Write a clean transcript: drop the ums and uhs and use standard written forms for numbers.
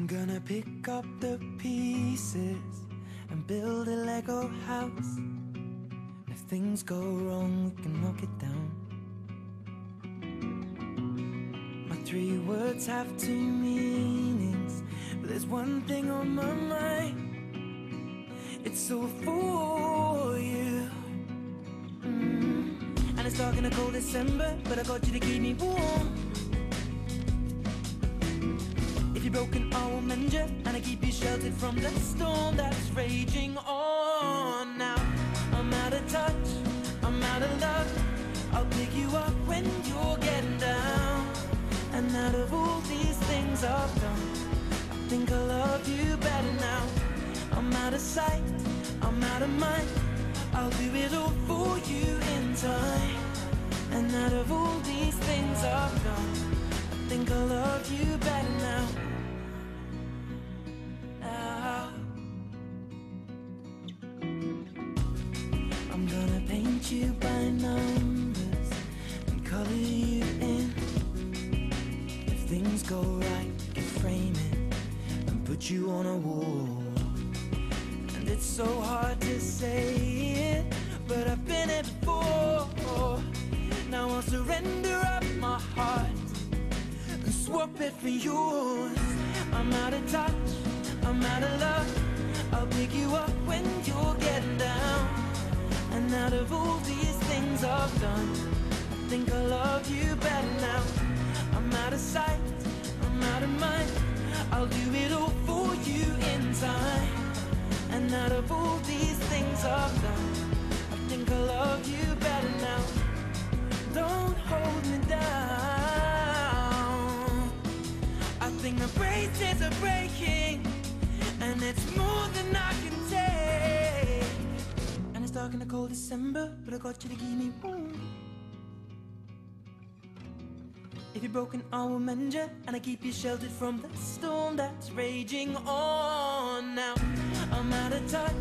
I'm gonna pick up the pieces and build a Lego house. If things go wrong, we can knock it down. My 3 words have 2 meanings, but there's one thing on my mind. It's all for you. And it's dark in a cold December, but I got you to keep me warm. If you're broken, I will mend you, and I keep you sheltered from the storm that's raging on. Now I'm out of touch, I'm out of love. I'll pick you up when you're getting down. And out of all these things I've done, I think I love you better now. I'm out of sight, I'm out of mind. I'll do it all for you in time. And out of all these things I've done, I think I love you better now. I'm gonna paint you by numbers and color you in. If things go right, we can frame it and put you on a wall. And it's so hard to say it, but I've been it before. Now I'll surrender up my heart and swap it for yours. I'm out of touch, I'm out of love. I'll pick you up when you're getting down. And out of all these things I've done, I think I love you better now. I'm out of sight, I'm out of mind. I'll do it all for you in time. And out of all these things I've done, I think I love you better now. Don't hold me down. I think the braces are breaking, and it's more than I can take. And it's dark in the cold December, but I got you to keep me warm. If you're broken, I will mend you, and I keep you sheltered from the storm that's raging on. Now I'm out of touch,